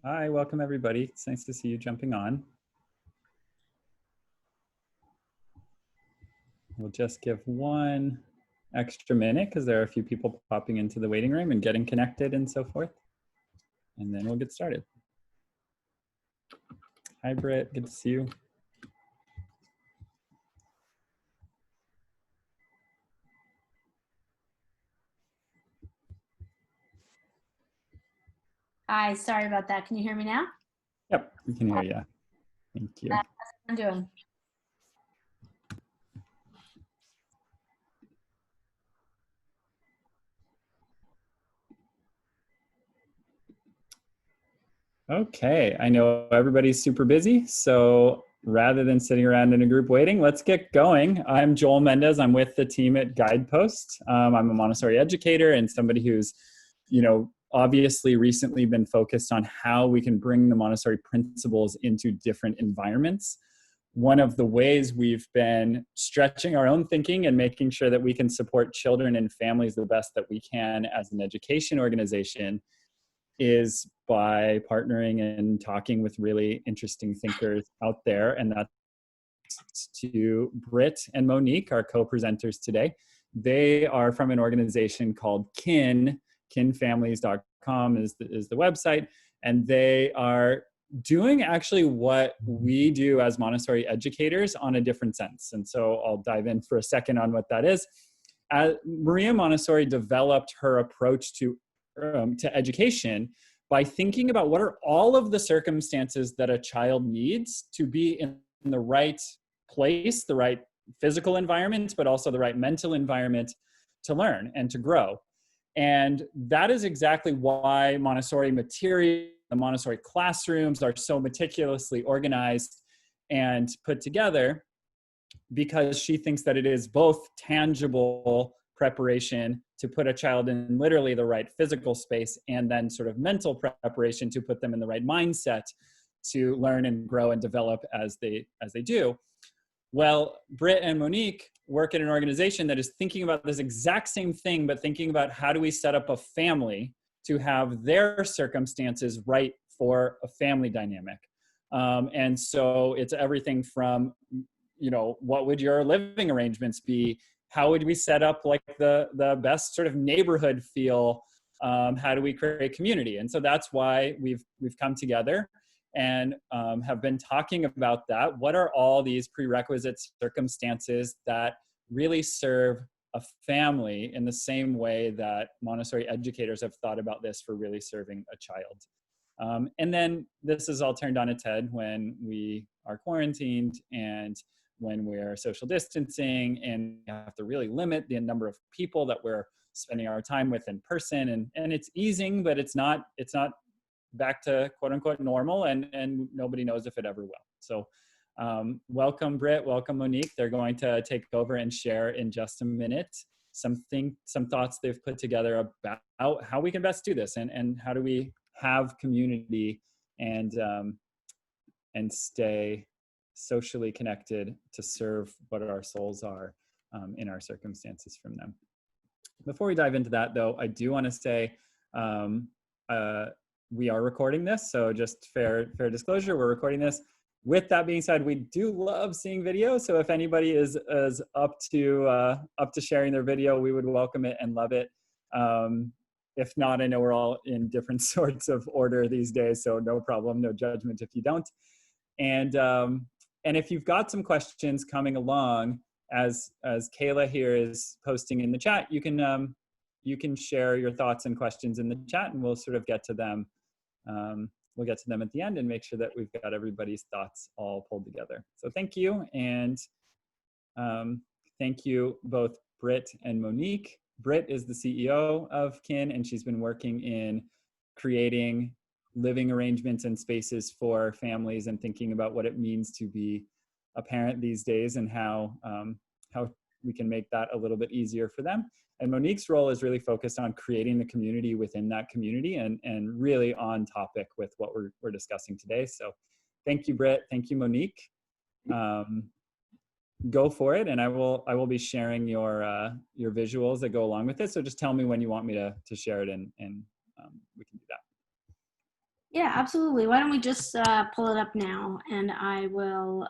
Hi, welcome everybody. It's nice to see you jumping on. We'll just give one extra minute because there are a few people popping into the waiting room and getting connected and so forth. And then we'll get started. Hi, Britt. Good to see you. Hi, sorry about that. Can you hear me now? Yep, we can hear you. Thank you. How's everyone doing? Okay, I know everybody's super busy, so rather than sitting around in a group waiting, let's get going. I'm Joel Mendez. I'm with the team at Guidepost. I'm a Montessori educator and somebody who's, obviously recently been focused on how we can bring the Montessori principles into different environments. One of the ways we've been stretching our own thinking and making sure that we can support children and families the best that we can as an education organization is by partnering and talking with really interesting thinkers out there. And that's to Britt and Monique, our co-presenters today. They are from an organization called Kin. Kinfamilies.com is the website. And they are doing actually what we do as Montessori educators on a different sense. And so I'll dive in for a second on what that is. Maria Montessori developed her approach to education by thinking about what are all of the circumstances that a child needs to be in the right place, the right physical environment, but also the right mental environment to learn and to grow. And that is exactly why Montessori material, the Montessori classrooms are so meticulously organized and put together, because she thinks that it is both tangible preparation to put a child in literally the right physical space, and then sort of mental preparation to put them in the right mindset to learn and grow and develop as they do. Well, Britt and Monique work at an organization that is thinking about this exact same thing, but thinking about how do we set up a family to have their circumstances right for a family dynamic. And so it's everything from, what would your living arrangements be? How would we set up like the best sort of neighborhood feel? How do we create community? And so that's why we've come together and have been talking about that. What are all these prerequisite circumstances that really serve a family in the same way that Montessori educators have thought about this for really serving a child? And then this is all turned on its head when we are quarantined and when we're social distancing, and we have to really limit the number of people that we're spending our time with in person. And it's easing, but it's not back to quote unquote normal, and nobody knows if it ever will. So welcome Britt, welcome Monique. They're going to take over and share in just a minute some thoughts they've put together about how we can best do this, and how do we have community and stay socially connected to serve what our souls are in our circumstances from them. Before we dive into that though, I do want to say we are recording this, so just fair disclosure, we're recording this. With that being said, we do love seeing video, so if anybody is up to sharing their video, we would welcome it and love it. If not, I know we're all in different sorts of order these days, so no problem, no judgment if you don't. And if you've got some questions coming along, as Kayla here is posting in the chat, you can share your thoughts and questions in the chat, and we'll sort of get to them. We'll get to them at the end and make sure that we've got everybody's thoughts all pulled together. So thank you, and thank you both Britt and Monique. Britt is the CEO of Kin, and she's been working in creating living arrangements and spaces for families and thinking about what it means to be a parent these days, and how we can make that a little bit easier for them. And Monique's role is really focused on creating the community within that community, and really on topic with what we're discussing today. So thank you, Britt. Thank you, Monique. Go for it, and I will be sharing your visuals that go along with it. So just tell me when you want me to share it, and we can do that. Yeah, absolutely. Why don't we just pull it up now, and I will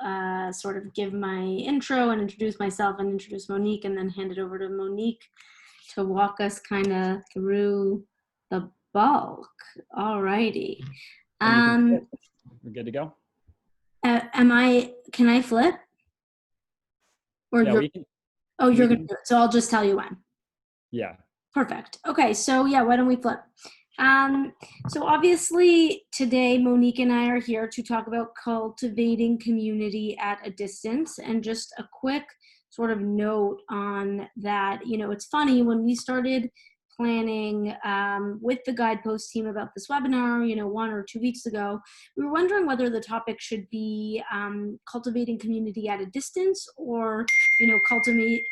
sort of give my intro and introduce myself and introduce Monique, and then hand it over to Monique to walk us kind of through the bulk. All righty. And you can flip. We're good to go. Can I flip? Or Yeah, you're, we can. oh, you're We going to can. do it. So I'll just tell you when. Yeah. Perfect. Okay, so yeah, why don't we flip? So obviously today Monique and I are here to talk about cultivating community at a distance, and just a quick sort of note on that. It's funny, when we started planning with the Guidepost team about this webinar, 1 or 2 weeks ago, we were wondering whether the topic should be cultivating community at a distance, or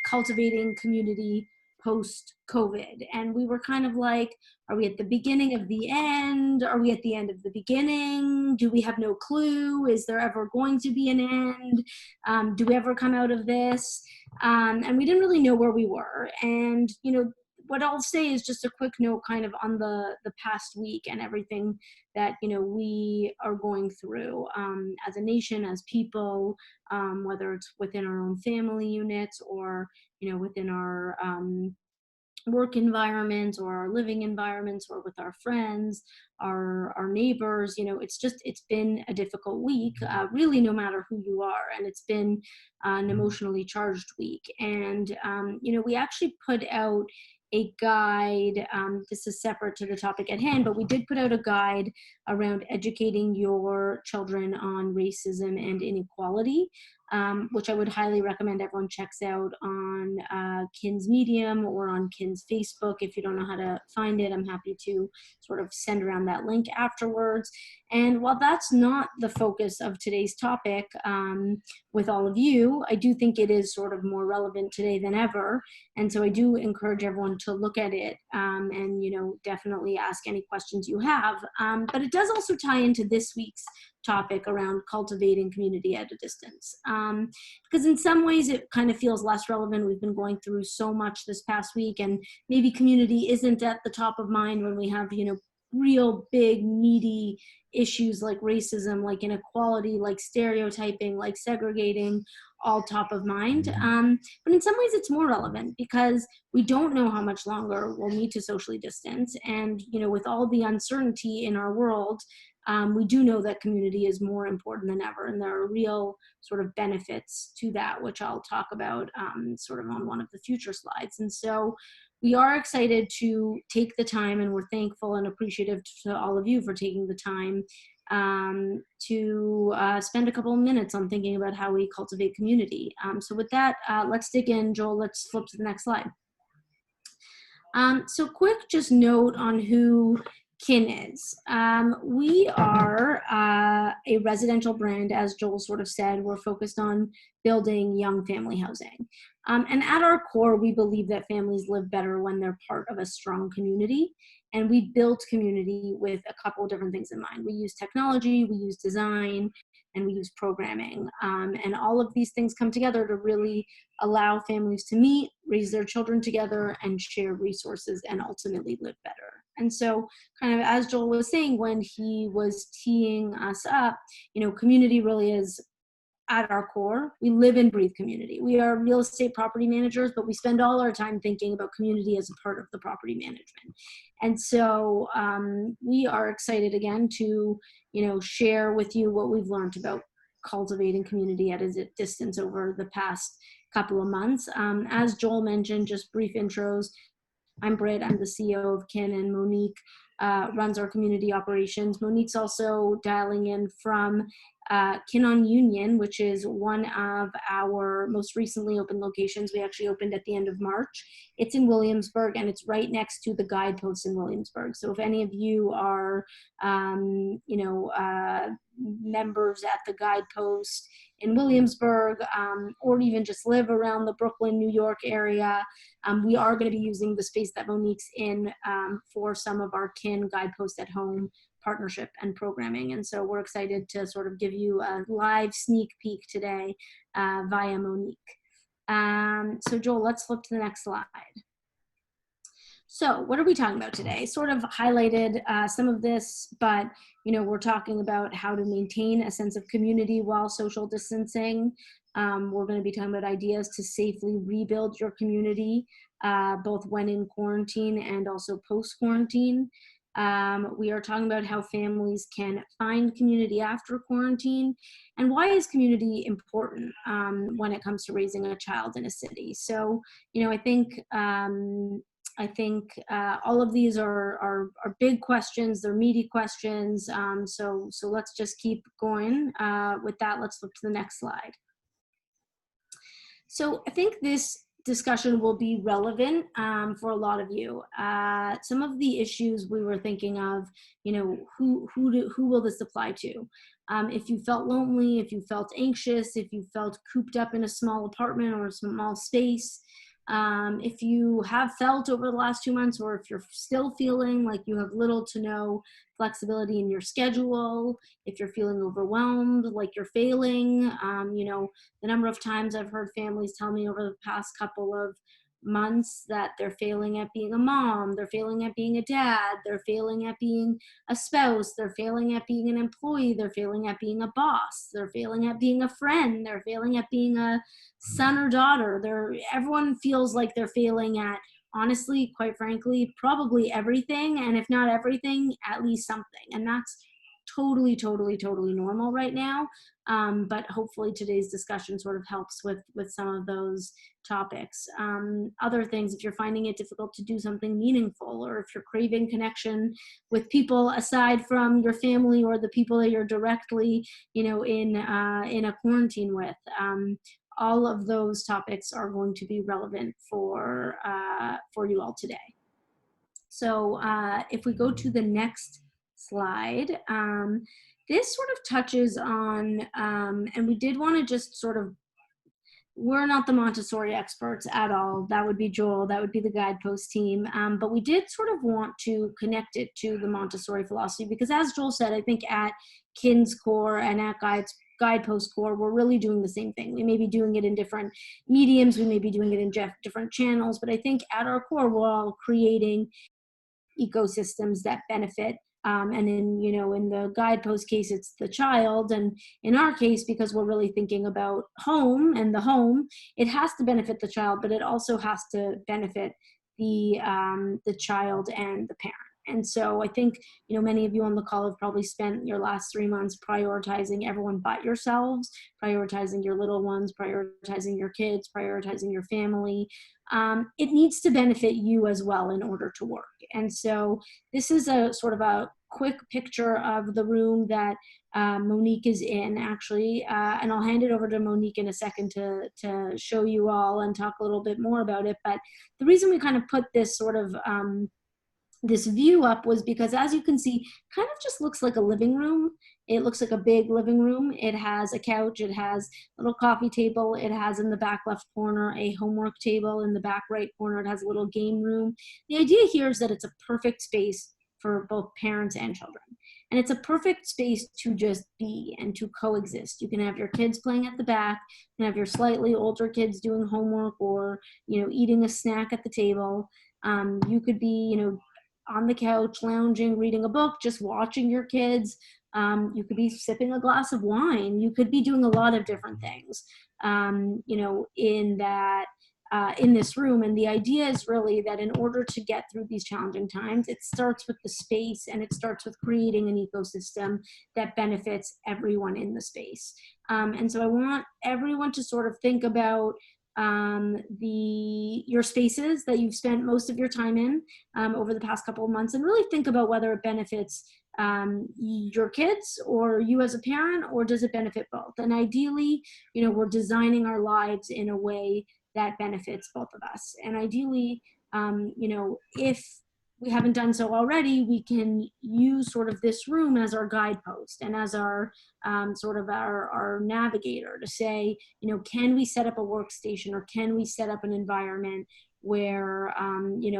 cultivating community post-COVID. And we were kind of like, are we at the beginning of the end? Are we at the end of the beginning? Do we have no clue? Is there ever going to be an end? Do we ever come out of this? And we didn't really know where we were. And, what I'll say is just a quick note kind of on the past week and everything that, we are going through as a nation, as people, whether it's within our own family units, or within our work environments, or our living environments, or with our friends, our neighbors. It's been a difficult week, really, no matter who you are. And it's been an emotionally charged week. And we actually put out a guide. This is separate to the topic at hand, but we did put out a guide around educating your children on racism and inequality, which I would highly recommend everyone checks out on KIN's Medium or on KIN's Facebook. If you don't know how to find it, I'm happy to sort of send around that link afterwards. And while that's not the focus of today's topic with all of you, I do think it is sort of more relevant today than ever. And so I do encourage everyone to look at it and, definitely ask any questions you have. But it does also tie into this week's topic around cultivating community at a distance. Because in some ways it kind of feels less relevant. We've been going through so much this past week, and maybe community isn't at the top of mind when we have, real big meaty issues like racism, like inequality, like stereotyping, like segregating, all top of mind. But in some ways it's more relevant because we don't know how much longer we'll need to socially distance. And, with all the uncertainty in our world, we do know that community is more important than ever. And there are real sort of benefits to that, which I'll talk about sort of on one of the future slides. And so we are excited to take the time, and we're thankful and appreciative to all of you for taking the time to spend a couple of minutes on thinking about how we cultivate community. So with that, let's dig in. Joel, let's flip to the next slide. So quick just note on who KIN is. We are a residential brand, as Joel sort of said. We're focused on building young family housing. And at our core, we believe that families live better when they're part of a strong community. And we built community with a couple of different things in mind. We use technology, we use design, and we use programming. And all of these things come together to really allow families to meet, raise their children together, and share resources, and ultimately live better. And so, kind of as Joel was saying when he was teeing us up, community really is at our core. We live and breathe community. We are real estate property managers, but we spend all our time thinking about community as a part of the property management. And so we are excited again to, share with you what we've learned about cultivating community at a distance over the past couple of months. As Joel mentioned, just brief intros. I'm Britt, I'm the CEO of KIN, and Monique runs our community operations. Monique's also dialing in from KIN on Union, which is one of our most recently opened locations. We actually opened at the end of March. It's in Williamsburg, and it's right next to the Guidepost in Williamsburg. So if any of you are, members at the Guidepost in Williamsburg, or even just live around the Brooklyn, New York area, we are going to be using the space that Monique's in for some of our KIN Guidepost at Home partnership and programming. And so we're excited to sort of give you a live sneak peek today via Monique. So Joel, let's flip to the next slide. So what are we talking about today? Sort of highlighted some of this, but we're talking about how to maintain a sense of community while social distancing. We're going to be talking about ideas to safely rebuild your community, both when in quarantine and also post-quarantine. We are talking about how families can find community after quarantine, and why is community important when it comes to raising a child in a city. So, I think all of these are big questions. They're meaty questions. So let's just keep going. With that, let's look to the next slide. So I think this discussion will be relevant for a lot of you. Some of the issues we were thinking of, who will this apply to? If you felt lonely, if you felt anxious, if you felt cooped up in a small apartment or a small space, if you have felt over the last 2 months, or if you're still feeling like you have little to no flexibility in your schedule, if you're feeling overwhelmed, like you're failing, the number of times I've heard families tell me over the past couple of months that they're failing at being a mom, they're failing at being a dad, they're failing at being a spouse, they're failing at being an employee, they're failing at being a boss, they're failing at being a friend, they're failing at being a son or daughter. Everyone feels like they're failing at, honestly, quite frankly, probably everything, and if not everything, at least something. And that's totally normal right now. But hopefully today's discussion sort of helps with some of those topics. Other things, if you're finding it difficult to do something meaningful, or if you're craving connection with people aside from your family or the people that you're directly, in a quarantine with, all of those topics are going to be relevant for you all today. So if we go to the next slide, this sort of touches on, and we did want to just sort of, we're not the Montessori experts at all. That would be Joel, that would be the Guidepost team. But we did sort of want to connect it to the Montessori philosophy, because as Joel said, I think at Kin's core and at Guidepost core, we're really doing the same thing. We may be doing it in different mediums, we may be doing it in different channels, but I think at our core, we're all creating ecosystems that benefit. And in the Guidepost case, it's the child. And in our case, because we're really thinking about home and the home, it has to benefit the child, but it also has to benefit the child and the parent. And so I think, many of you on the call have probably spent your last 3 months prioritizing everyone but yourselves, prioritizing your little ones, prioritizing your kids, prioritizing your family. It needs to benefit you as well in order to work. And so this is a sort of a quick picture of the room that Monique is in, actually. And I'll hand it over to Monique in a second to show you all and talk a little bit more about it. But the reason we kind of put this sort of this view up was because, as you can see, kind of just looks like a living room. It looks like a big living room. It has a couch, it has a little coffee table, it has in the back left corner a homework table, in the back right corner it has a little game room. The idea here is that it's a perfect space for both parents and children. And it's a perfect space to just be and to coexist. You can have your kids playing at the back, you can have your slightly older kids doing homework or, eating a snack at the table. You could be, on the couch, lounging, reading a book, just watching your kids. You could be sipping a glass of wine. You could be doing a lot of different things, in this room. And the idea is really that in order to get through these challenging times, it starts with the space, and it starts with creating an ecosystem that benefits everyone in the space. And so I want everyone to sort of think about your spaces that you've spent most of your time in over the past couple of months, and really think about whether it benefits your kids or you as a parent, or does it benefit both? And ideally, we're designing our lives in a way that benefits both of us. And ideally, if we haven't done so already, we can use sort of this room as our guidepost and as our sort of our navigator to say, can we set up a workstation, or can we set up an environment where,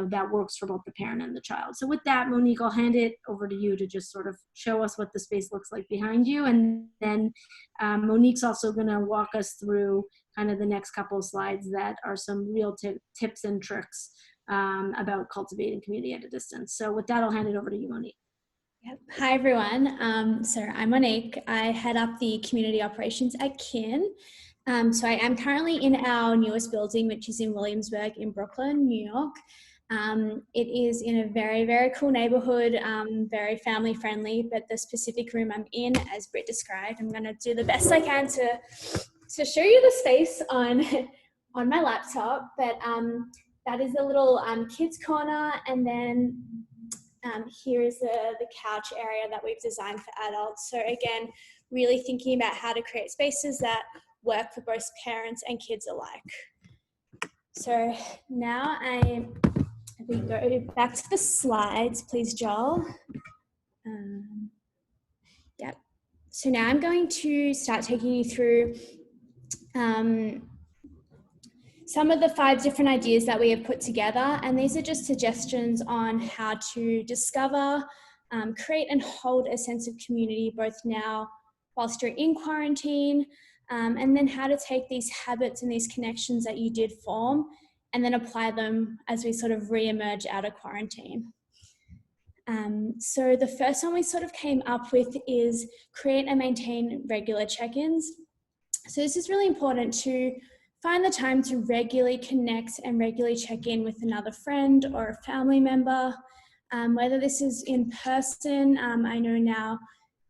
that works for both the parent and the child. So with that, Monique, I'll hand it over to you to just sort of show us what the space looks like behind you. And then Monique's also going to walk us through kind of the next couple of slides that are some real tips and tricks about cultivating community at a distance. So with that, I'll hand it over to you, Monique. Yep. Hi, everyone. So I'm Monique. I head up the community operations at Kin. So I am currently in our newest building, which is in Williamsburg in Brooklyn, New York. It is in a very, very cool neighborhood, very family friendly, but the specific room I'm in, as Britt described, I'm going to do the best I can to show you the space on my laptop, but that is the little kids corner, and then here's the couch area that we've designed for adults. So again, really thinking about how to create spaces that work for both parents and kids alike. So now we go back to the slides, please, Joel. Yep. So now I'm going to start taking you through some of the 5 different ideas that we have put together, and these are just suggestions on how to discover, create and hold a sense of community both now whilst you're in quarantine, and then how to take these habits and these connections that you did form and then apply them as we sort of re-emerge out of quarantine. So the first one we sort of came up with is create and maintain regular check-ins. So this is really important to find the time to regularly connect and regularly check in with another friend or a family member, whether this is in person. I know now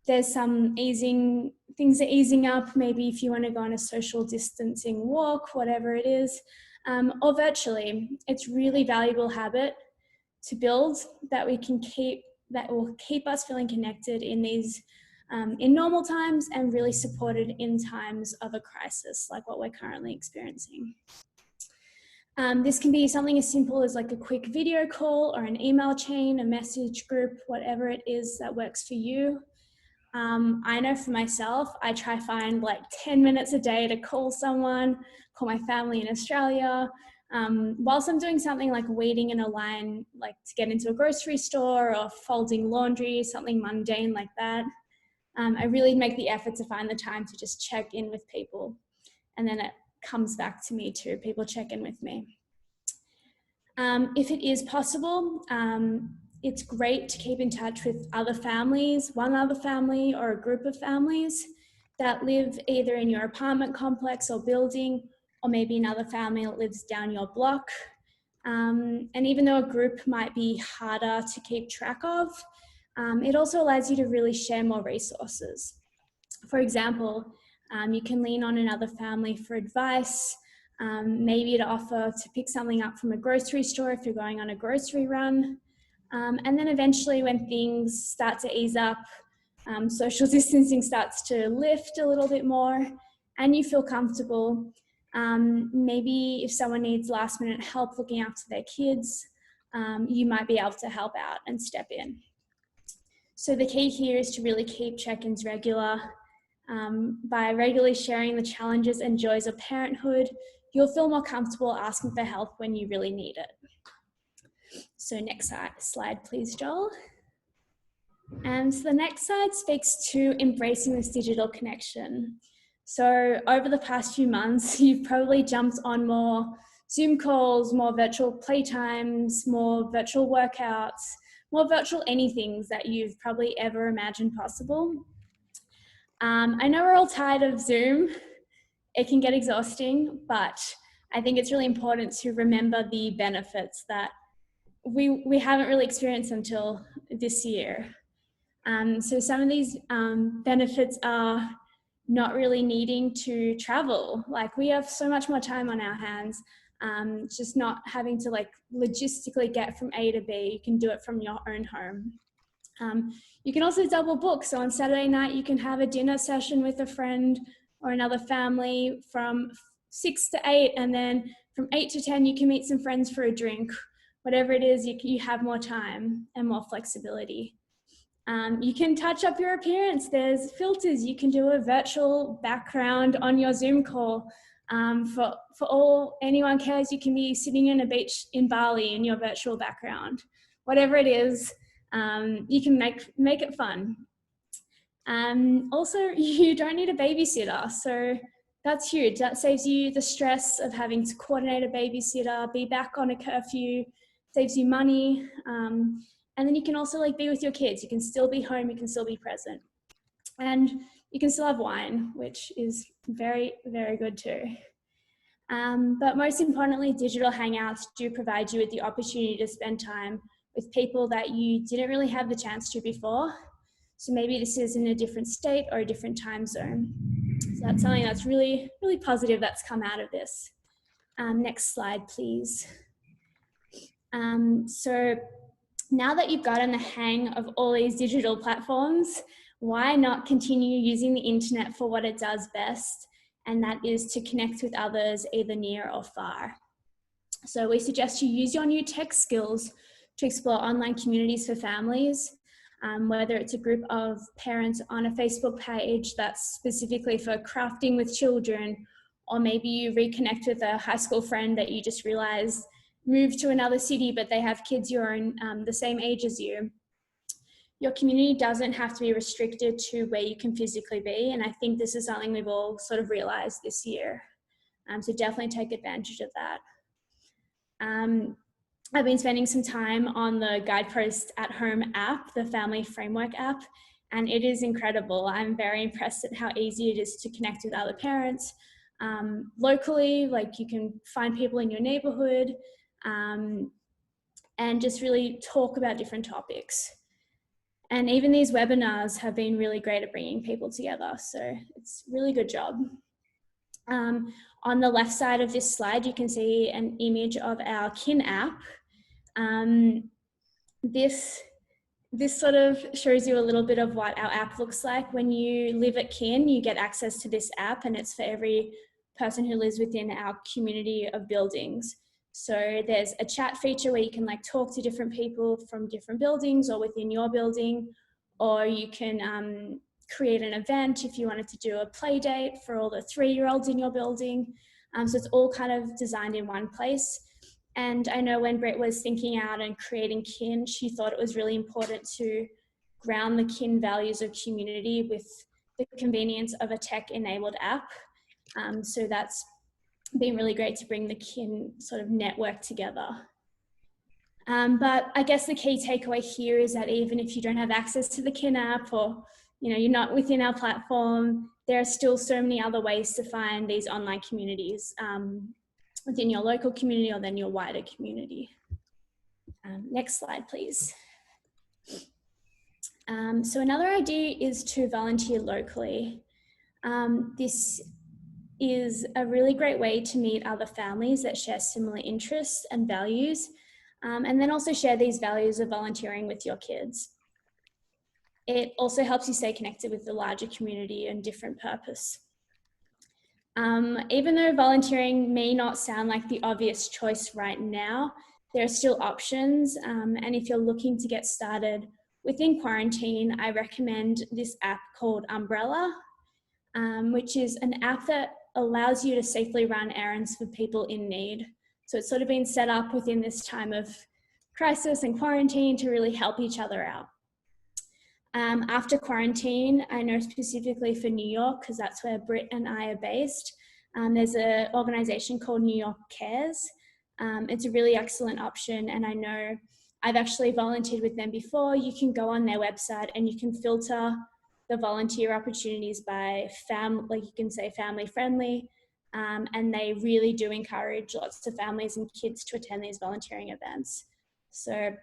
there's some things are easing up, maybe if you want to go on a social distancing walk, whatever it is, or virtually. It's really valuable habit to build that will keep us feeling connected in these in normal times and really supported in times of a crisis like what we're currently experiencing. This can be something as simple as like a quick video call or an email chain, a message group, whatever it is that works for you. I know for myself, I try find like 10 minutes a day to call someone, call my family in Australia, whilst I'm doing something like waiting in a line, like to get into a grocery store or folding laundry, something mundane like that. I really make the effort to find the time to just check in with people. And then it comes back to me too, people check in with me. If it is possible, it's great to keep in touch with other families, one other family or a group of families that live either in your apartment complex or building, or maybe another family that lives down your block. And even though a group might be harder to keep track of, it also allows you to really share more resources. For example, you can lean on another family for advice, maybe to offer to pick something up from a grocery store if you're going on a grocery run. And then eventually when things start to ease up, social distancing starts to lift a little bit more and you feel comfortable, maybe if someone needs last minute help looking after their kids, you might be able to help out and step in. So the key here is to really keep check-ins regular. By regularly sharing the challenges and joys of parenthood, you'll feel more comfortable asking for help when you really need it. So next slide, please, Joel. And so the next slide speaks to embracing this digital connection. So over the past few months, you've probably jumped on more Zoom calls, more virtual playtimes, more virtual workouts, more virtual anythings that you've probably ever imagined possible. I know we're all tired of Zoom. It can get exhausting, but I think it's really important to remember the benefits that we haven't really experienced until this year. So some of these benefits are not really needing to travel. Like we have so much more time on our hands, just not having to like logistically get from A to B. You can do it from your own home. You can also double book. So on Saturday night, you can have a dinner session with a friend or another family from 6 to 8, and then from 8 to 10, you can meet some friends for a drink. Whatever it is, you have more time and more flexibility. You can touch up your appearance. There's filters. You can do a virtual background on your Zoom call. For all anyone cares, you can be sitting in a beach in Bali in your virtual background. Whatever it is, you can make it fun. Also, you don't need a babysitter, so that's huge. That saves you the stress of having to coordinate a babysitter, be back on a curfew, saves you money. And then you can also like be with your kids. You can still be home, you can still be present. And you can still have wine, which is very, very good too. But most importantly, digital hangouts do provide you with the opportunity to spend time with people that you didn't really have the chance to before. So maybe this is in a different state or a different time zone. So that's something that's really, really positive that's come out of this. Next slide, please. So now that you've gotten the hang of all these digital platforms, why not continue using the internet for what it does best? And that is to connect with others either near or far. So we suggest you use your new tech skills to explore online communities for families, whether it's a group of parents on a Facebook page that's specifically for crafting with children, or maybe you reconnect with a high school friend that you just realized moved to another city, but they have kids who are the same age as you. Your community doesn't have to be restricted to where you can physically be. And I think this is something we've all sort of realized this year. So definitely take advantage of that. I've been spending some time on the Guidepost at Home app, the Family Framework app, and it is incredible. I'm very impressed at how easy it is to connect with other parents locally. Like you can find people in your neighborhood and just really talk about different topics. And even these webinars have been really great at bringing people together. So it's a really good job. On the left side of this slide, you can see an image of our Kin app. This sort of shows you a little bit of what our app looks like. When you live at Kin, you get access to this app, and it's for every person who lives within our community of buildings. So there's a chat feature where you can like talk to different people from different buildings or within your building, or you can create an event if you wanted to do a play date for all the 3-year-olds in your building. So it's all kind of designed in one place. And I know when Britt was thinking out and creating Kin, she thought it was really important to ground the Kin values of community with the convenience of a tech-enabled app. So that's been really great to bring the Kin sort of network together. But I guess the key takeaway here is that even if you don't have access to the Kin app, or you're not within our platform, there are still so many other ways to find these online communities within your local community or then your wider community. Next slide, please. So another idea is to volunteer locally. This is a really great way to meet other families that share similar interests and values, and then also share these values of volunteering with your kids. It also helps you stay connected with the larger community and different purpose. Even though volunteering may not sound like the obvious choice right now, there are still options. And if you're looking to get started within quarantine, I recommend this app called Umbrella, which is an app that allows you to safely run errands for people in need. So it's sort of been set up within this time of crisis and quarantine to really help each other out. After quarantine, I know specifically for New York, because that's where Britt and I are based, there's an organization called New York Cares. It's a really excellent option, and I know I've actually volunteered with them before. You can go on their website and you can filter the volunteer opportunities by like you can say family friendly, and they really do encourage lots of families and kids to attend these volunteering events. So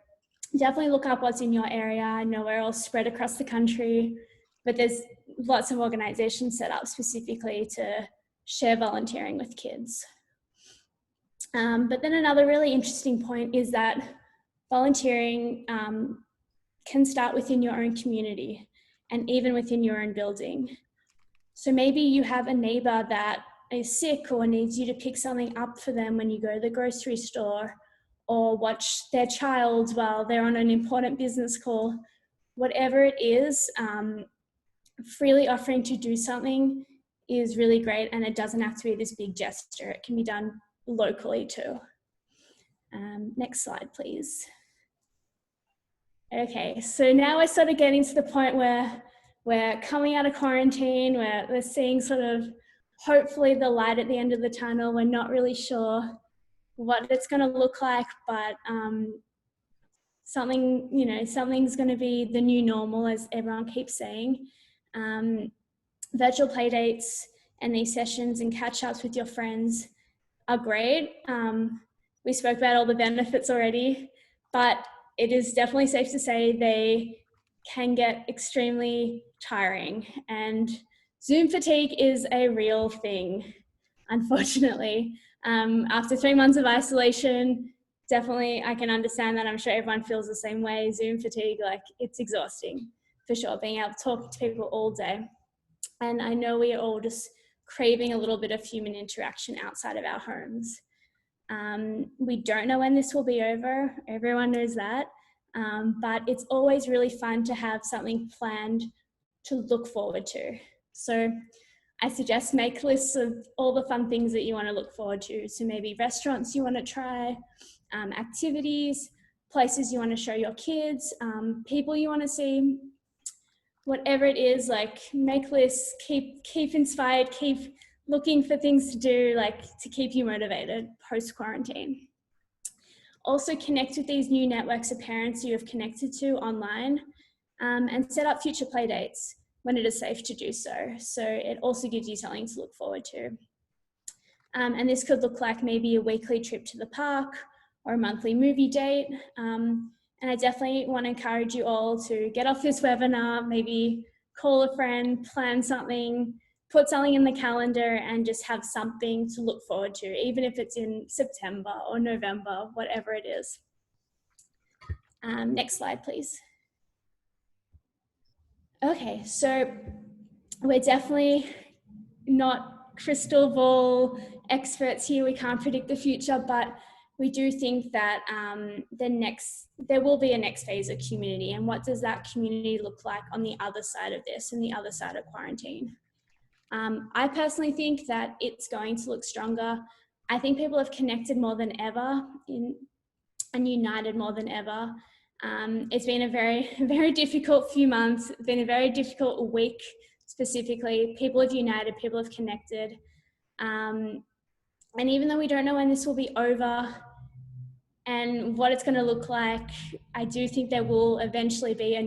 definitely look up what's in your area. I know we're all spread across the country, but there's lots of organizations set up specifically to share volunteering with kids. But then another really interesting point is that volunteering can start within your own community and even within your own building. So maybe you have a neighbor that is sick or needs you to pick something up for them when you go to the grocery store, or watch their child while they're on an important business call. Whatever it is, freely offering to do something is really great, and it doesn't have to be this big gesture. It can be done locally too. Next slide, please. Okay, so now we're sort of getting to the point where we're coming out of quarantine, where we're seeing sort of hopefully the light at the end of the tunnel. We're not really sure what it's going to look like, but something's going to be the new normal, as everyone keeps saying. Virtual play dates and these sessions and catch-ups with your friends are great. We spoke about all the benefits already, but it is definitely safe to say they can get extremely tiring, and Zoom fatigue is a real thing, unfortunately. After 3 months of isolation, definitely I can understand that. I'm sure everyone feels the same way. Zoom fatigue, like, it's exhausting for sure, being able to talk to people all day. And I know we are all just craving a little bit of human interaction outside of our homes. We don't know when this will be over. Everyone knows that. But it's always really fun to have something planned to look forward to. So I suggest make lists of all the fun things that you want to look forward to. So maybe restaurants you want to try, activities, places you want to show your kids, people you want to see. Whatever it is, like, make lists, keep inspired, keep looking for things to do, like, to keep you motivated post-quarantine. Also connect with these new networks of parents you have connected to online, and set up future play dates when it is safe to do so. So it also gives you something to look forward to. And this could look like maybe a weekly trip to the park or a monthly movie date. And I definitely want to encourage you all to get off this webinar, maybe call a friend, plan something, put something in the calendar, and just have something to look forward to, even if it's in September or November, whatever it is. Next slide, please. Okay, so we're definitely not crystal ball experts here. We can't predict the future, but we do think that there will be a next phase of community. And what does that community look like on the other side of this and the other side of quarantine? I personally think that it's going to look stronger. I think people have connected more than ever and united more than ever. It's been a very, very difficult few months. It's been a very difficult week specifically. People have united, people have connected. And even though we don't know when this will be over and what it's going to look like, I do think there will eventually be a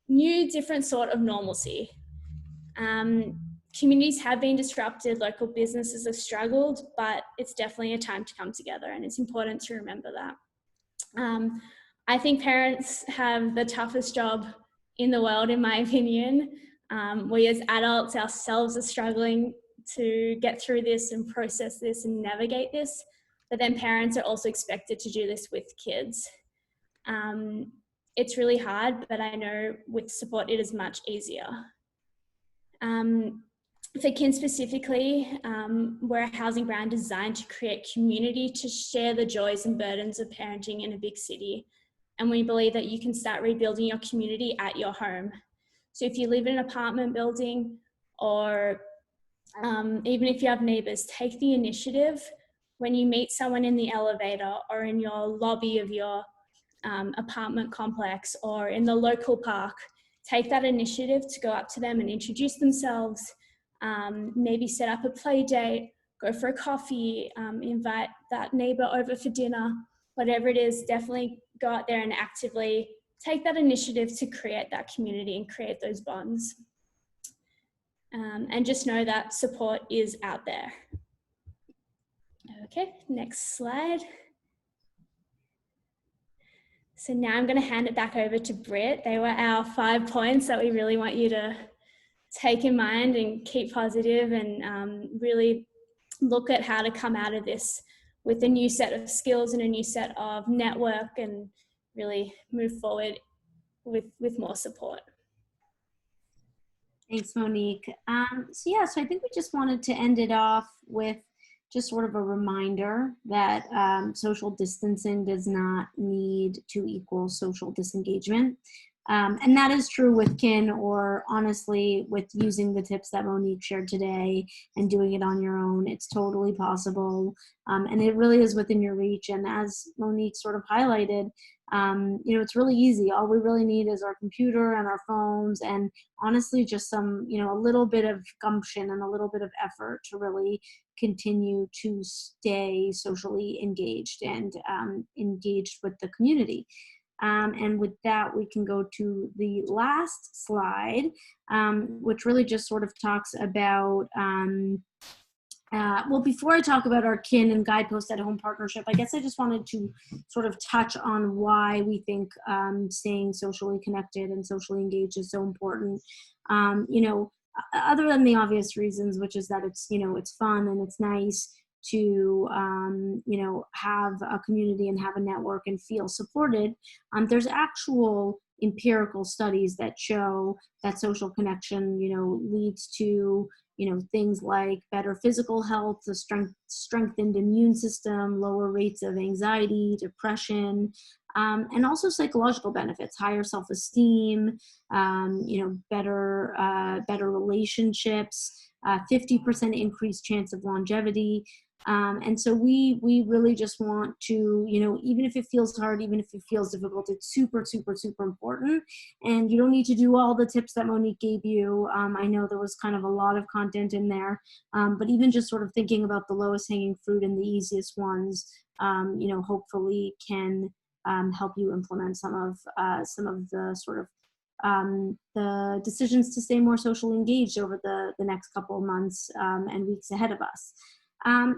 new different sort of normalcy. Communities have been disrupted, local businesses have struggled, but it's definitely a time to come together, and it's important to remember that. I think parents have the toughest job in the world, in my opinion. We as adults ourselves are struggling to get through this and process this and navigate this, but then parents are also expected to do this with kids. It's really hard, but I know with support it is much easier. For kids specifically, we're a housing brand designed to create community, to share the joys and burdens of parenting in a big city. And we believe that you can start rebuilding your community at your home. So if you live in an apartment building, or even if you have neighbors, take the initiative when you meet someone in the elevator or in your lobby of your apartment complex or in the local park. Take that initiative to go up to them and introduce themselves, maybe set up a play date, go for a coffee, invite that neighbor over for dinner, whatever it is. Definitely go out there and actively take that initiative to create that community and create those bonds. And just know that support is out there. Okay, next slide. So now I'm going to hand it back over to Britt. They were our 5 points that we really want you to take in mind and keep positive, and really look at how to come out of this with a new set of skills and a new set of network, and really move forward with more support. Thanks, Monique. So I think we just wanted to end it off with just sort of a reminder that social distancing does not need to equal social disengagement. And that is true with kin, or honestly with using the tips that Monique shared today and doing it on your own. It's totally possible. And it really is within your reach. And as Monique sort of highlighted, it's really easy. All we really need is our computer and our phones, and honestly just some, a little bit of gumption and a little bit of effort to really continue to stay socially engaged and engaged with the community. And with that, we can go to the last slide, which really just sort of talks about, well, before I talk about our Kin and Guidepost at Home partnership, I guess I just wanted to sort of touch on why we think staying socially connected and socially engaged is so important. You know, other than the obvious reasons, which is that it's, you know, it's fun and it's nice to, you know, have a community and have a network and feel supported. There's actual empirical studies that show that social connection, you know, leads to, you know, things like better physical health, the strengthened immune system, lower rates of anxiety, depression, and also psychological benefits, higher self-esteem, you know, better relationships, 50% increased chance of longevity. And so we really just want to, you know, even if it feels hard, even if it feels difficult, it's super, super, super important. And you don't need to do all the tips that Monique gave you. I know there was kind of a lot of content in there, but even just sort of thinking about the lowest hanging fruit and the easiest ones, you know, hopefully can help you implement some of the sort of the decisions to stay more socially engaged over the next couple of months and weeks ahead of us.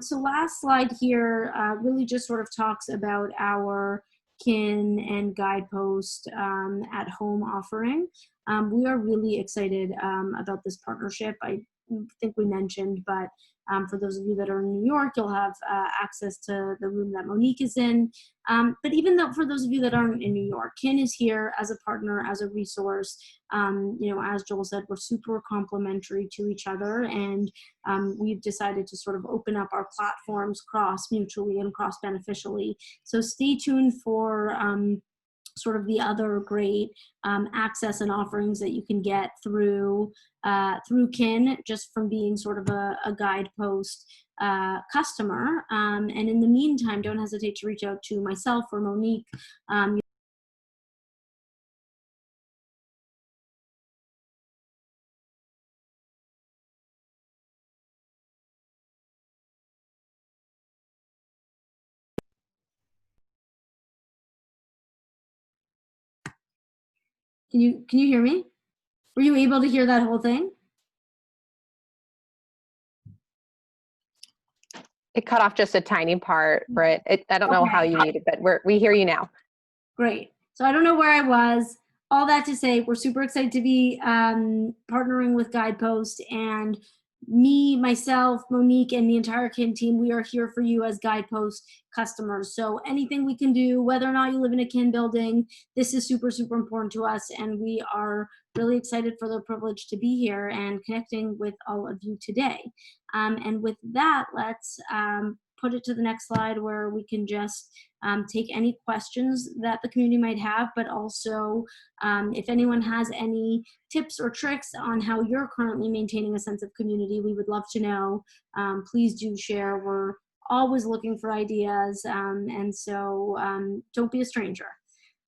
So last slide here really just sort of talks about our Kin and Guidepost at Home offering. We are really excited about this partnership. I think we mentioned, but for those of you that are in New York, you'll have access to the room that Monique is in. But even though for those of you that aren't in New York, Kin is here as a partner, as a resource. You know, as Joel said, we're super complementary to each other, and we've decided to sort of open up our platforms cross-mutually and cross-beneficially. So stay tuned for sort of the other great access and offerings that you can get through Kin, just from being sort of a Guidepost customer. And in the meantime, don't hesitate to reach out to myself or Monique. Can you hear me? Were you able to hear that whole thing? It cut off just a tiny part, Britt. I don't know how you muted, but we hear you now. Great. So I don't know where I was. All that to say, we're super excited to be partnering with Guidepost, and me, myself, Monique, and the entire Kin team, we are here for you as Guidepost customers. So anything we can do, whether or not you live in a Kin building, this is super, super important to us, and we are really excited for the privilege to be here and connecting with all of you today. And with that, let's put it to the next slide, where we can just take any questions that the community might have, but also if anyone has any tips or tricks on how you're currently maintaining a sense of community, we would love to know. Please do share. We're always looking for ideas, and so don't be a stranger.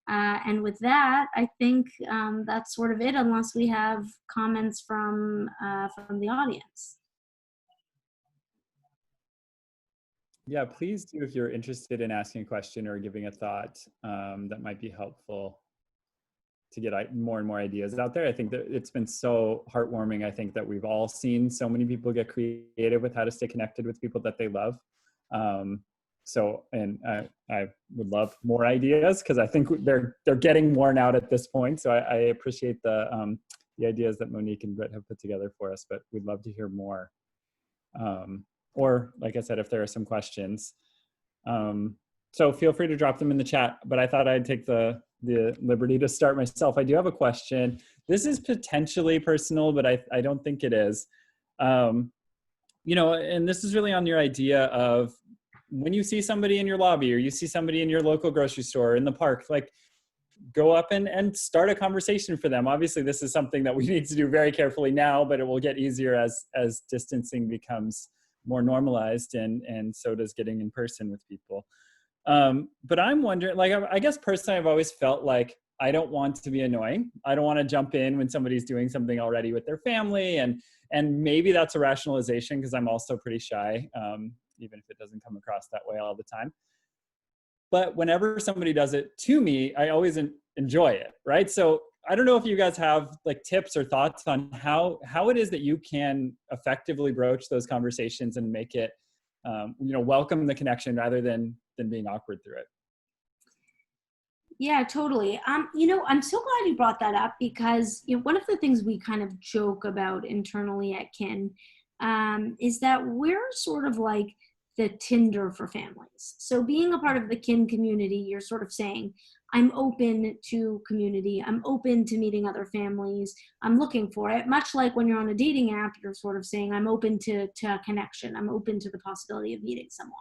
And with that, I think that's sort of it, unless we have comments from the audience. Yeah, please do if you're interested in asking a question or giving a thought that might be helpful to get more and more ideas out there. I think that it's been so heartwarming. I think that we've all seen so many people get creative with how to stay connected with people that they love. I would love more ideas, because I think they're getting worn out at this point. So I appreciate the ideas that Monique and Britt have put together for us, but we'd love to hear more. Or like I said, if there are some questions, so feel free to drop them in the chat, but I thought I'd take the liberty to start myself. I do have a question. This is potentially personal, but I don't think it is. You know, and this is really on your idea of when you see somebody in your lobby, or you see somebody in your local grocery store, or in the park, like, go up and start a conversation for them. Obviously, this is something that we need to do very carefully now, but it will get easier as distancing becomes more normalized, and so does getting in person with people. But I'm wondering, like, I guess personally, I've always felt like I don't want to be annoying. I don't want to jump in when somebody's doing something already with their family. And maybe that's a rationalization because I'm also pretty shy, even if it doesn't come across that way all the time. But whenever somebody does it to me, I always enjoy it, right? So I don't know if you guys have like tips or thoughts on how it is that you can effectively broach those conversations and make it, welcome the connection rather than being awkward through it. Yeah, totally. I'm so glad you brought that up because one of the things we kind of joke about internally at Kin is that we're sort of like the Tinder for families. So being a part of the Kin community, you're sort of saying, I'm open to community. I'm open to meeting other families. I'm looking for it. Much like when you're on a dating app, you're sort of saying, I'm open to connection. I'm open to the possibility of meeting someone.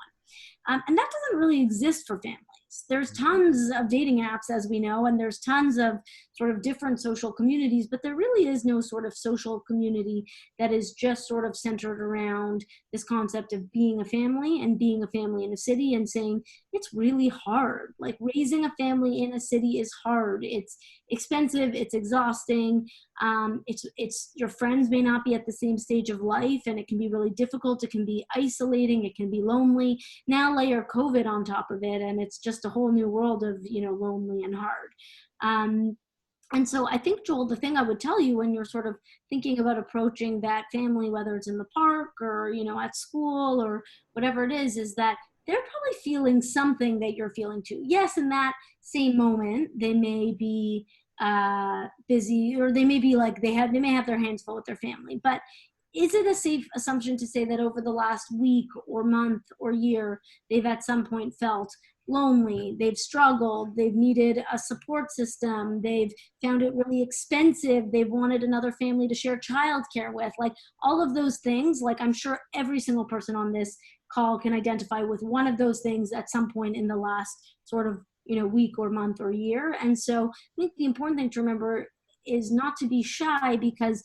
And that doesn't really exist for families. There's tons of dating apps, as we know, and there's tons of sort of different social communities, but there really is no sort of social community that is just sort of centered around this concept of being a family and being a family in a city and saying, it's really hard. Like raising a family in a city is hard. It's expensive. It's exhausting. It's your friends may not be at the same stage of life, and it can be really difficult. It can be isolating. It can be lonely. Now layer COVID on top of it, and it's just a whole new world of, lonely and hard. And so I think, Joel, the thing I would tell you when you're sort of thinking about approaching that family, whether it's in the park or, at school or whatever it is that they're probably feeling something that you're feeling too. Yes, in that same moment, they may be busy, or they may be like, they may have their hands full with their family, but is it a safe assumption to say that over the last week or month or year, they've at some point felt lonely, they've struggled, they've needed a support system, they've found it really expensive, they've wanted another family to share childcare with, like all of those things? Like I'm sure every single person on this call can identify with one of those things at some point in the last sort of, week or month or year. And so I think the important thing to remember is not to be shy, because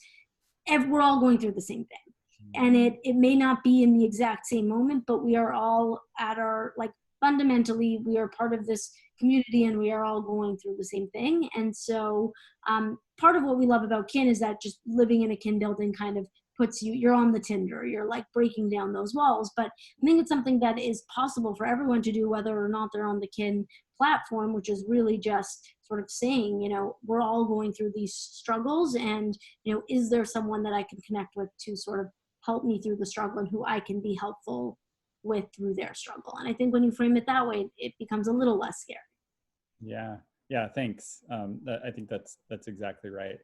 we're all going through the same thing. And it may not be in the exact same moment, but we are all at our, like, fundamentally, we are part of this community and we are all going through the same thing. And so part of what we love about Kin is that just living in a Kin building kind of puts you're on the Tinder, you're like breaking down those walls. But I think it's something that is possible for everyone to do, whether or not they're on the Kin platform, which is really just sort of saying, we're all going through these struggles, and, is there someone that I can connect with to sort of help me through the struggle and who I can be helpful with through their struggle? And I think when you frame it that way, it becomes a little less scary. Yeah, thanks. I think that's exactly right.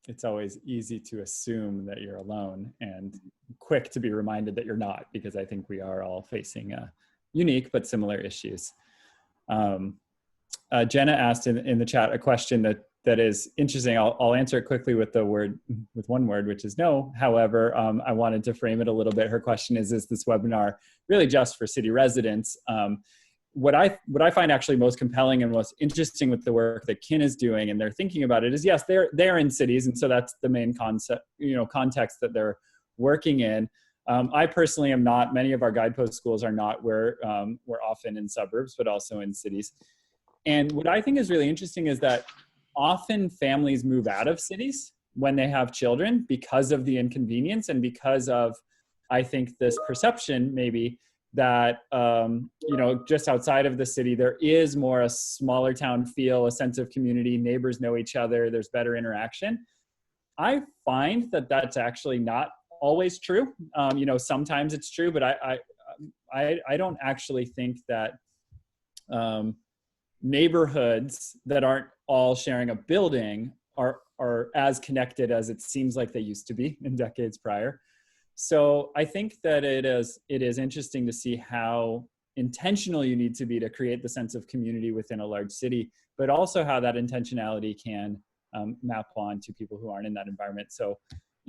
It's always easy to assume that you're alone and quick to be reminded that you're not, because I think we are all facing unique but similar issues. Jenna asked in the chat a question that is interesting. I'll answer it quickly with one word, which is no. However, I wanted to frame it a little bit. Her question is this webinar really just for city residents? What I find actually most compelling and most interesting with the work that Kin is doing, and they're thinking about it, is yes, they're in cities, and so that's the main concept, context that they're working in. I personally am not. Many of our guidepost schools are not. We're often in suburbs, but also in cities. And what I think is really interesting is that often families move out of cities when they have children because of the inconvenience and because of, I think, this perception maybe that, just outside of the city, there is more a smaller town feel, a sense of community, neighbors know each other, there's better interaction. I find that that's actually not always true. Sometimes it's true, but I don't actually think that neighborhoods that aren't all sharing a building are as connected as it seems like they used to be in decades prior. So I think that it is interesting to see how intentional you need to be to create the sense of community within a large city, but also how that intentionality can map on to people who aren't in that environment. So,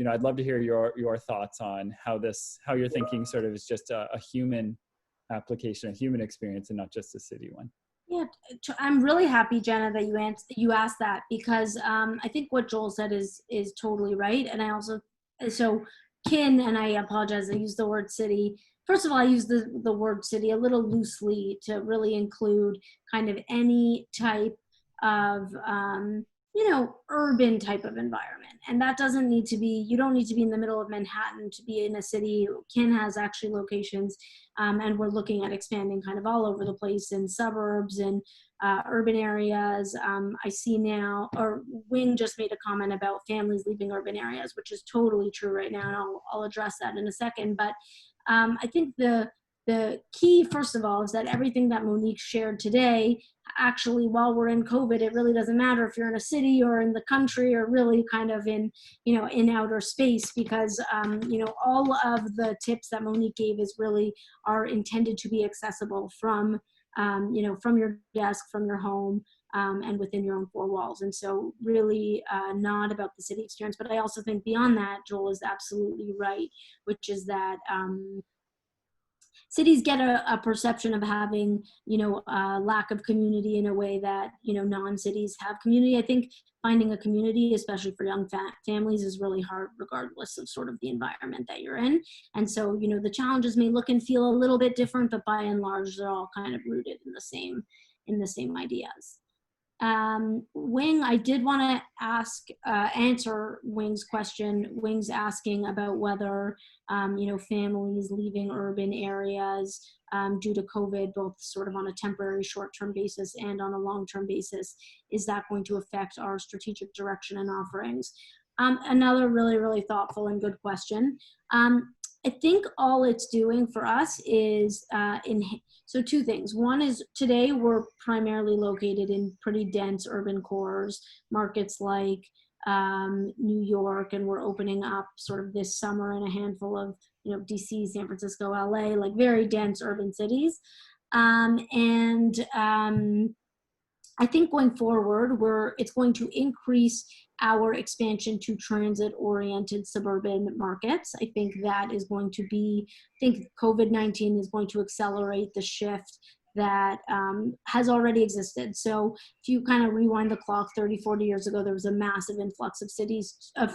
I'd love to hear your thoughts on how you're thinking sort of is just a human application, a human experience, and not just a city one. Yeah, I'm really happy, Jenna, that you asked that, because I think what Joel said is totally right. And I also, so Kin, and I apologize, I use the word city. First of all, I use the word city a little loosely to really include kind of any type of, urban type of environment. And that doesn't need to be, you don't need to be in the middle of Manhattan to be in a city. Kin has actually locations, and we're looking at expanding kind of all over the place in suburbs and urban areas. I see now, or Wing just made a comment about families leaving urban areas, which is totally true right now, and I'll address that in a second. But I think the key, first of all, is that everything that Monique shared today, actually, while we're in COVID, it really doesn't matter if you're in a city or in the country or really kind of in, in outer space, because, all of the tips that Monique gave are intended to be accessible from, from your desk, from your home, and within your own four walls. And so really not about the city experience. But I also think beyond that, Joel is absolutely right, which is that cities get a perception of having, a lack of community in a way that, non-cities have community. I think finding a community, especially for young families, is really hard regardless of sort of the environment that you're in. And so, the challenges may look and feel a little bit different, but by and large, they're all kind of rooted in the same ideas. Wing, I did want to answer Wing's question. Wing's asking about whether, families leaving urban areas due to COVID, both sort of on a temporary short-term basis and on a long-term basis, is that going to affect our strategic direction and offerings? Another really, really thoughtful and good question. I think all it's doing for us is so two things. One is today we're primarily located in pretty dense urban cores, markets like New York, and we're opening up sort of this summer in a handful of, DC, San Francisco, LA, like very dense urban cities. I think going forward, it's going to increase our expansion to transit-oriented suburban markets. I think that is going to be, I think COVID-19 is going to accelerate the shift that has already existed. So if you kind of rewind the clock 30, 40 years ago, there was a massive influx of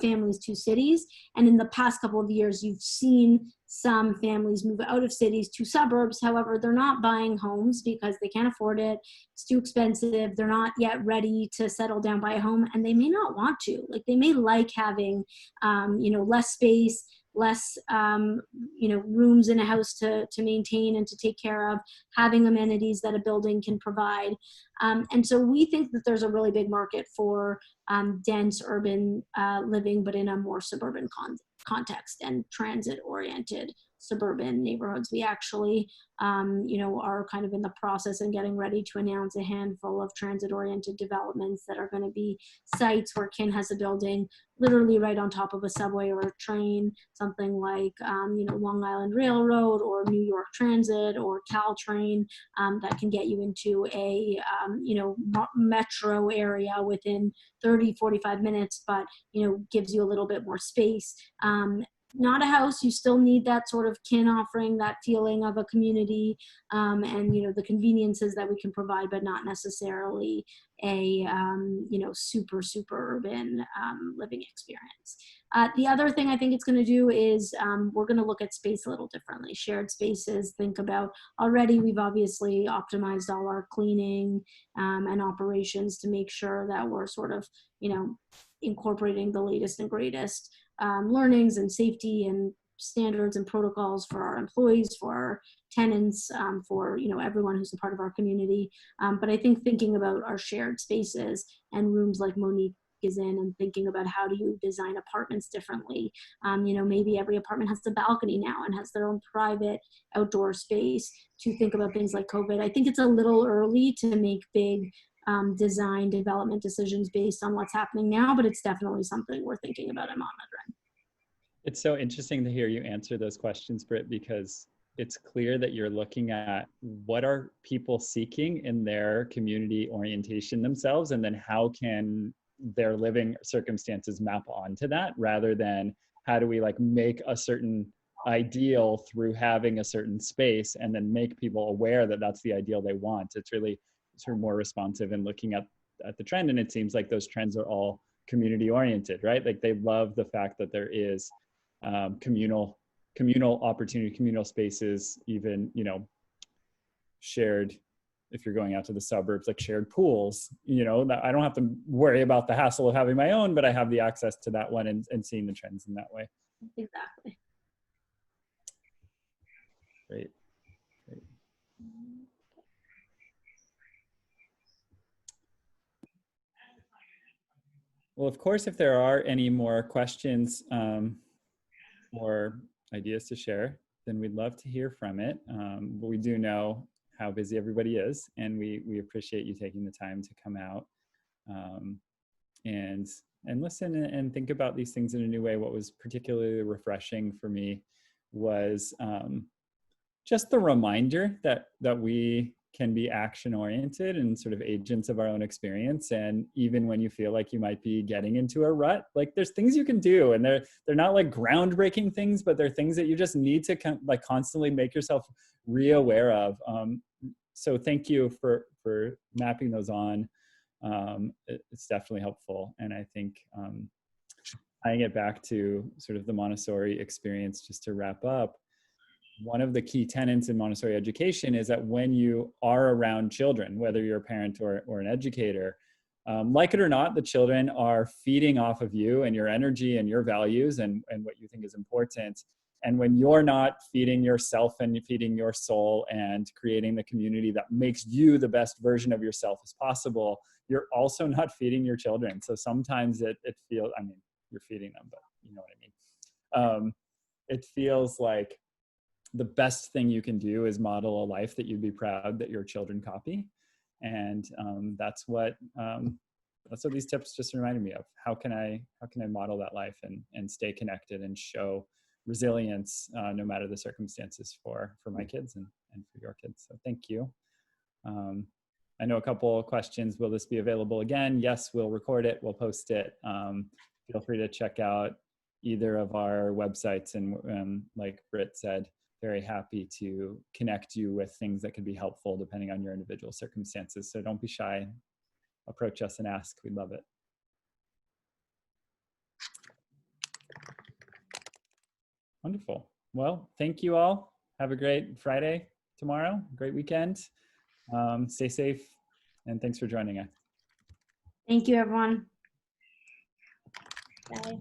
families to cities. And in the past couple of years, you've seen some families move out of cities to suburbs. However, they're not buying homes because they can't afford it. It's too expensive. They're not yet ready to settle down, buy a home, and they may not want to. Like, they may like having, less space, less, rooms in a house to maintain and to take care of, having amenities that a building can provide. And so we think that there's a really big market for dense urban living, but in a more suburban context and transit-oriented suburban neighborhoods. We actually, are kind of in the process and getting ready to announce a handful of transit-oriented developments that are going to be sites where Kin has a building literally right on top of a subway or a train, something like, Long Island Railroad or New York Transit or Caltrain, that can get you into a, metro area within 30, 45 minutes, but, gives you a little bit more space. Not a house, you still need that sort of Kin offering, that feeling of a community, and, the conveniences that we can provide, but not necessarily a, super, super urban living experience. The other thing I think it's going to do is we're going to look at space a little differently. Shared spaces, think about, already we've obviously optimized all our cleaning and operations to make sure that we're sort of, incorporating the latest and greatest learnings and safety and standards and protocols for our employees, for our tenants, for everyone who's a part of our community. But I think thinking about our shared spaces and rooms like Monique is in, and thinking about how do you design apartments differently. Maybe every apartment has a balcony now and has their own private outdoor space, to think about things like COVID. I think it's a little early to make big design development decisions based on what's happening now, but it's definitely something we're thinking about and monitoring. It's so interesting to hear you answer those questions, Britt, because it's clear that you're looking at what are people seeking in their community orientation themselves, and then how can their living circumstances map onto that, rather than how do we make a certain ideal through having a certain space and then make people aware that that's the ideal they want. It's really sort of more responsive and looking at the trend. And it seems like those trends are all community oriented, right? Like, they love the fact that there is communal opportunity, communal spaces, even, shared if you're going out to the suburbs, like shared pools, you know, that I don't have to worry about the hassle of having my own, but I have the access to that one and seeing the trends in that way. Exactly. Great. Great. Well, of course, if there are any more questions or ideas to share, then we'd love to hear from it. But we do know how busy everybody is, and we appreciate you taking the time to come out and listen and think about these things in a new way. What was particularly refreshing for me was just the reminder that we can be action oriented and sort of agents of our own experience. And even when you feel like you might be getting into a rut, like there's things you can do, and they're not like groundbreaking things, but they're things that you just need to like constantly make yourself re-aware of. So thank you for mapping those on. It's definitely helpful. And I think tying it back to sort of the Montessori experience, just to wrap up, one of the key tenets in Montessori education is that when you are around children, whether you're a parent or an educator, like it or not, the children are feeding off of you and your energy and your values and what you think is important. And when you're not feeding yourself and feeding your soul and creating the community that makes you the best version of yourself as possible, you're also not feeding your children. So sometimes it feels, I mean, you're feeding them, but you know what I mean. It feels like the best thing you can do is model a life that you'd be proud that your children copy. And that's what these tips just reminded me of. How can I model that life and stay connected and show resilience no matter the circumstances for my kids and for your kids. So thank you. I know a couple of questions. Will this be available again? Yes, we'll record it. We'll post it. Feel free to check out either of our websites. And like Britt said, very happy to connect you with things that could be helpful depending on your individual circumstances. So don't be shy. Approach us and ask. We'd love it. Wonderful. Well, thank you all. Have a great Friday tomorrow. Great weekend. Stay safe. And thanks for joining us. Thank you, everyone. Bye.